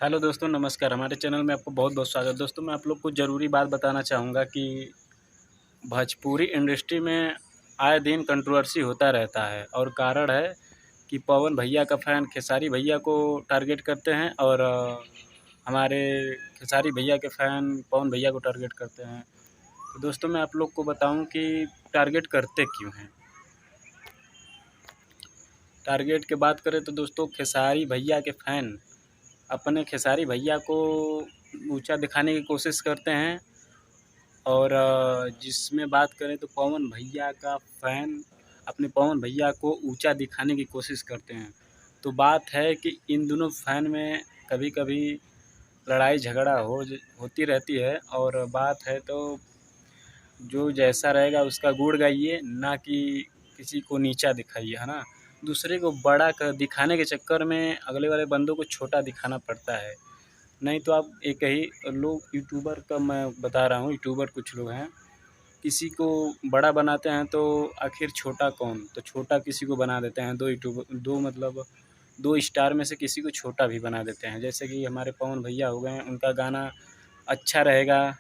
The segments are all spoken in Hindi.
हेलो दोस्तों, नमस्कार। हमारे चैनल में आपको बहुत-बहुत स्वागत। दोस्तों, मैं आप लोग को ज़रूरी बात बताना चाहूँगा कि भोजपुरी इंडस्ट्री में आए दिन कंट्रोवर्सी होता रहता है और कारण है कि पवन भैया का फ़ैन खेसारी भैया को टारगेट करते हैं और हमारे खेसारी भैया के फ़ैन पवन भैया को टारगेट करते हैं। तो दोस्तों, मैं आप लोग को बताऊँ कि टारगेट करते क्यों हैं? टारगेट की बात करें तो दोस्तों खेसारी भैया के फ़ैन अपने खेसारी भैया को ऊँचा दिखाने की कोशिश करते हैं और जिसमें बात करें तो पवन भैया का फ़ैन अपने पवन भैया को ऊँचा दिखाने की कोशिश करते हैं। तो बात है कि इन दोनों फ़ैन में कभी-कभी लड़ाई झगड़ा होती रहती है और बात है तो जो जैसा रहेगा उसका गुण गाइए, ना कि किसी को नीचा दिखाइए, है ना? दूसरे को बड़ा दिखाने के चक्कर में अगले वाले बंदों को छोटा दिखाना पड़ता है। नहीं तो आप एक ही लोग यूट्यूबर का मैं बता रहा हूँ, यूट्यूबर कुछ लोग हैं, किसी को बड़ा बनाते हैं तो आखिर छोटा कौन? तो छोटा किसी को बना देते हैं, 2 मतलब 2 स्टार में से किसी को छोटा भी बना देते हैं। जैसे कि हमारे पवन भैया हो गए हैं, उनका गाना अच्छा रहेगा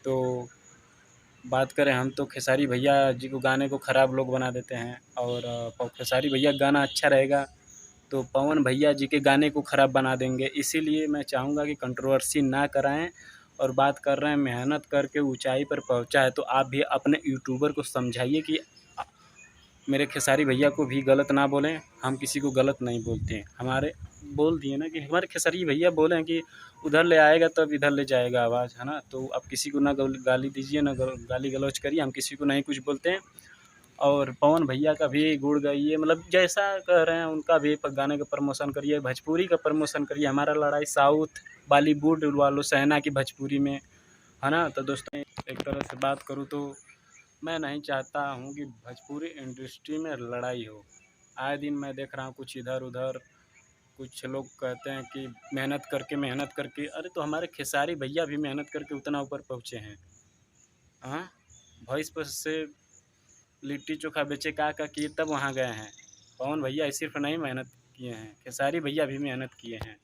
तो बात करें हम तो खेसारी भैया जी को गाने को ख़राब लोग बना देते हैं और खेसारी भैया का गाना अच्छा रहेगा तो पवन भैया जी के गाने को ख़राब बना देंगे। इसीलिए मैं चाहूँगा कि कंट्रोवर्सी ना कराएँ और बात कर रहे हैं मेहनत करके ऊँचाई पर पहुँचा है तो आप भी अपने यूट्यूबर को समझाइए कि मेरे खेसारी भैया को भी गलत ना बोलें। हम किसी को गलत नहीं बोलते हैं। हमारे बोल दिए ना कि हमारे खेसारी भैया बोले हैं कि उधर ले आएगा तब इधर ले जाएगा आवाज़, है ना? तो आप किसी को ना गाली दीजिए, ना गाली गलौज करिए, हम किसी को नहीं कुछ बोलते हैं। और पवन भैया का भी गुण गाइए, मतलब जैसा कह रहे हैं उनका भी गाने का प्रमोशन करिए, भोजपुरी का प्रमोशन करिए। हमारा लड़ाई साउथ बॉलीवुड वालों से है ना कि भोजपुरी में, है ना? तो दोस्तों एक तरह से बात करूँ तो मैं नहीं चाहता हूँ कि भोजपुरी इंडस्ट्री में लड़ाई हो। आए दिन मैं देख रहा हूँ कुछ इधर-उधर, कुछ लोग कहते हैं कि मेहनत करके अरे तो हमारे खेसारी भैया भी मेहनत करके उतना ऊपर पहुँचे हैं। हाँ, वॉइस पर से लिट्टी चोखा बेचे का किए तब वहाँ गए हैं। पवन भैया सिर्फ नहीं मेहनत किए हैं, खेसारी भैया भी मेहनत किए हैं।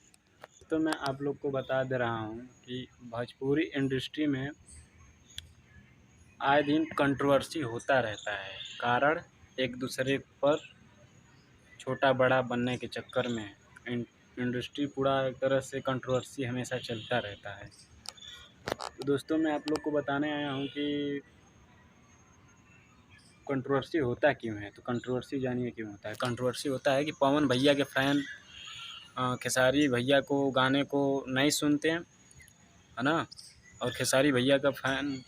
तो मैं आप लोग को बता दे रहा हूँ कि भोजपुरी इंडस्ट्री में आए दिन कंट्रोवर्सी होता रहता है। कारण एक दूसरे पर छोटा बड़ा बनने के चक्कर में इंडस्ट्री पूरा एक तरह से कंट्रोवर्सी हमेशा चलता रहता है। तो दोस्तों मैं आप लोग को बताने आया हूँ कि कंट्रोवर्सी होता क्यों है? तो कंट्रोवर्सी जानिए क्यों होता है। कंट्रोवर्सी होता है कि पवन भैया के फ़ैन खेसारी भैया को गाने को नहीं सुनते हैं, है ना? और खेसारी भैया का फ़ैन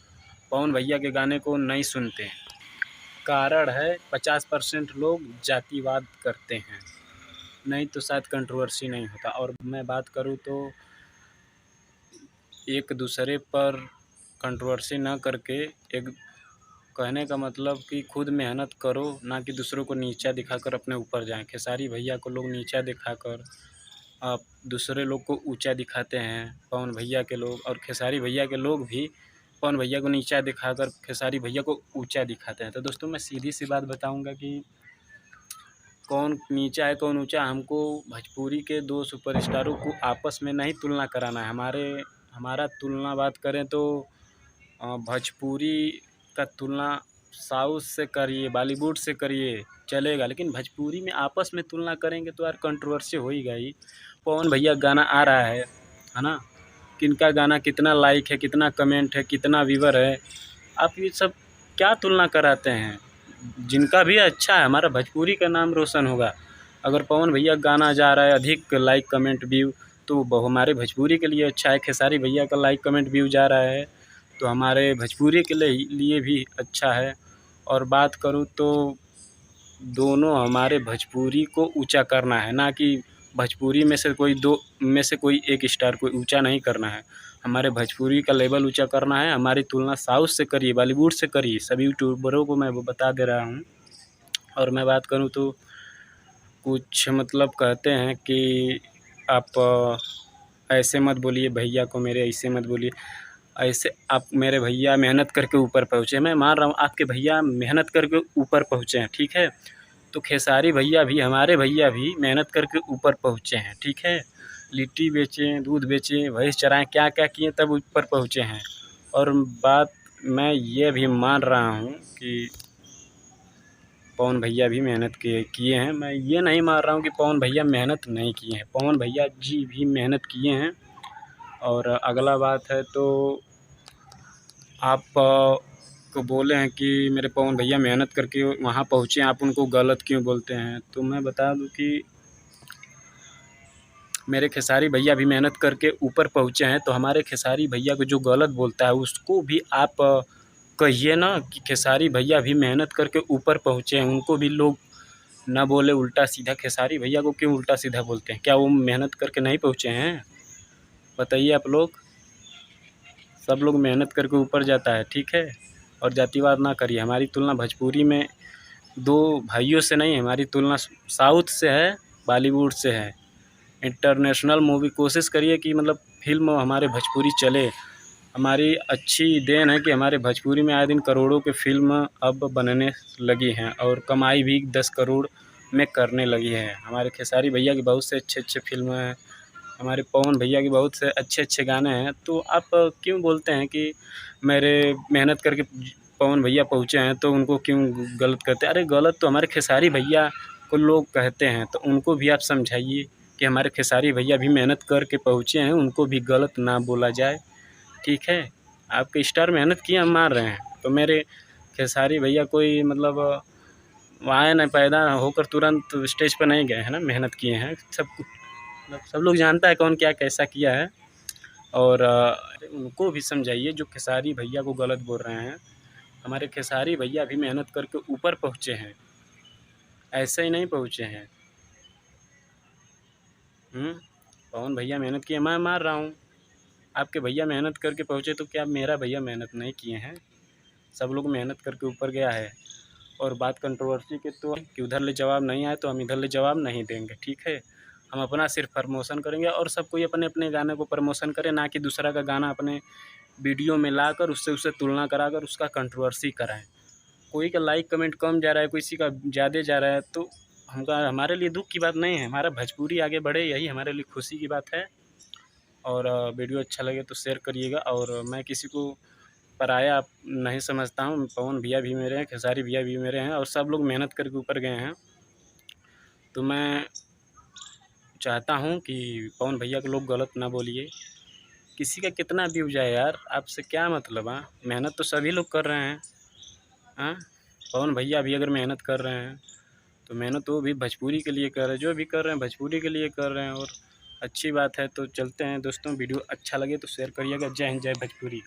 पवन भैया के गाने को नहीं सुनते हैं। कारण है 50% लोग जातिवाद करते हैं, नहीं तो शायद कंट्रोवर्सी नहीं होता। और मैं बात करूँ तो एक दूसरे पर कंट्रोवर्सी ना करके एक कहने का मतलब कि खुद मेहनत करो, ना कि दूसरों को नीचा दिखाकर अपने ऊपर जाएँ। खेसारी भैया को लोग नीचा दिखाकर आप दूसरे लोग को ऊँचा दिखाते हैं, पवन भैया के लोग, और खेसारी भैया के लोग भी पवन भैया को नीचा दिखाकर खेसारी भैया को ऊँचा दिखाते हैं। तो दोस्तों मैं सीधी-सी बात बताऊँगा कि कौन नीचा है कौन ऊँचा, हमको भोजपुरी के 2 सुपरस्टारों को आपस में नहीं तुलना कराना है। हमारा तुलना बात करें तो भोजपुरी का तुलना साउथ से करिए, बॉलीवुड से करिए, चलेगा, लेकिन भोजपुरी में आपस में तुलना करेंगे तो यार कंट्रोवर्सी होएगा ही। पवन भैया गाना आ रहा है ना? किनका गाना कितना लाइक है, कितना कमेंट है, कितना व्यूअर है, आप ये सब क्या तुलना कराते हैं? जिनका भी अच्छा है, हमारा भोजपुरी का नाम रोशन होगा। अगर पवन भैया गाना जा रहा है अधिक लाइक कमेंट व्यू तो हमारे भोजपुरी के लिए अच्छा है। खेसारी भैया का लाइक कमेंट व्यू जा रहा है तो हमारे भोजपुरी के लिए भी अच्छा है। और बात करूँ तो दोनों हमारे भोजपुरी को ऊंचा करना है, ना कि भोजपुरी में से कोई दो में से कोई एक स्टार को ऊंचा नहीं करना है। हमारे भोजपुरी का लेवल ऊंचा करना है। हमारी तुलना साउथ से करिए, बॉलीवुड से करिए, सभी यूट्यूबरों को मैं वो बता दे रहा हूँ। और मैं बात करूँ तो कुछ मतलब कहते हैं कि आप ऐसे मत बोलिए भैया को मेरे, ऐसे मत बोलिए, ऐसे आप मेरे भैया मेहनत करके ऊपर पहुँचे। मैं मान रहा हूँ आपके भैया मेहनत करके ऊपर पहुँचे हैं, ठीक है? तो खेसारी भैया भी, हमारे भैया भी मेहनत करके ऊपर पहुँचे हैं, ठीक है? लिट्टी बेचे, दूध बेचे, भैंस चराएँ, क्या क्या किए तब ऊपर पहुँचे हैं। और बात मैं ये भी मान रहा हूँ कि पवन भैया भी मेहनत किए हैं। मैं ये नहीं मान रहा हूँ कि पवन भैया मेहनत नहीं किए हैं, पवन भैया जी भी मेहनत किए हैं। और अगला बात है तो आप को बोले हैं कि मेरे पवन भैया मेहनत करके वहाँ पहुँचे, आप उनको गलत क्यों बोलते हैं? तो मैं बता दूँ कि मेरे खेसारी भैया भी मेहनत करके ऊपर पहुँचे हैं, तो हमारे खेसारी भैया को जो गलत बोलता है उसको भी आप कहिए ना कि खेसारी भैया भी मेहनत करके ऊपर पहुँचे हैं, उनको भी लोग ना बोले उल्टा सीधा। खेसारी भैया को क्यों उल्टा सीधा बोलते हैं? क्या वो मेहनत करके नहीं पहुँचे हैं? बताइए आप लोग। सब लोग मेहनत करके ऊपर जाता है, ठीक है। और जातिवाद ना करिए। हमारी तुलना भोजपुरी में दो भाइयों से नहीं है, हमारी तुलना साउथ से है, बॉलीवुड से है। इंटरनेशनल मूवी कोशिश करिए कि मतलब फिल्म हमारे भोजपुरी चले। हमारी अच्छी देन है कि हमारे भोजपुरी में आए दिन करोड़ों की फ़िल्म अब बनने लगी हैं और कमाई भी 10 करोड़ में करने लगी है। हमारे खेसारी भैया की बहुत से अच्छे-अच्छे फ़िल्में हैं, हमारे पवन भैया के बहुत से अच्छे-अच्छे गाने हैं। तो आप क्यों बोलते हैं कि मेरे मेहनत करके पवन भैया पहुँचे हैं तो उनको क्यों गलत कहते हैं? अरे गलत तो हमारे खेसारी भैया को लोग कहते हैं, तो उनको भी आप समझाइए कि हमारे खेसारी भैया भी मेहनत करके पहुँचे हैं, उनको भी गलत ना बोला जाए, ठीक है। आपके स्टार मेहनत किए हम मान रहे हैं, तो मेरे खेसारी भैया कोई मतलब आए ना पैदा होकर तुरंत स्टेज पर नहीं गए हैं ना, मेहनत किए हैं। मतलब सब लोग जानता है कौन क्या कैसा किया है। और उनको भी समझाइए जो खेसारी भैया को गलत बोल रहे हैं। हमारे खेसारी भैया भी मेहनत करके ऊपर पहुँचे हैं, ऐसे ही नहीं पहुँचे हैं। पवन भैया मेहनत किए, मैं मान रहा हूँ। आपके भैया मेहनत करके पहुँचे तो क्या मेरा भैया मेहनत नहीं किए हैं? सब लोग मेहनत करके ऊपर गया है। और बात कंट्रोवर्सी की तो कि उधर ले जवाब नहीं आए तो हम इधर ले जवाब नहीं देंगे, ठीक है। हम अपना सिर्फ प्रमोशन करेंगे और सब कोई अपने अपने गाने को प्रमोशन करे, ना कि दूसरा का गाना अपने वीडियो में लाकर उससे तुलना कराकर उसका कंट्रोवर्सी कराएं। कोई का लाइक कमेंट कम जा रहा है, किसी का ज़्यादा जा रहा है, तो हमारे लिए दुख की बात नहीं है। हमारा भोजपुरी आगे बढ़े, यही हमारे लिए खुशी की बात है। और वीडियो अच्छा लगे तो शेयर करिएगा। और मैं किसी को पराया नहीं समझता हूँ। पवन भैया भी मेरे हैं, खेसारी भैया भी मेरे हैं और सब लोग मेहनत करके ऊपर गए हैं। तो मैं चाहता हूँ कि पवन भैया को लोग गलत ना बोलिए। किसी का कितना व्यू जाए यार, आपसे क्या मतलब? हाँ, मेहनत तो सभी लोग कर रहे हैं। हाँ, पवन भैया भी अगर मेहनत कर रहे हैं तो मेहनत वो भी भोजपुरी के लिए कर रहे हैं, जो भी कर रहे हैं भोजपुरी के लिए कर रहे हैं। और अच्छी बात है। तो चलते हैं दोस्तों, वीडियो अच्छा लगे तो शेयर करिएगा। जय हिंद, जय भोजपुरी।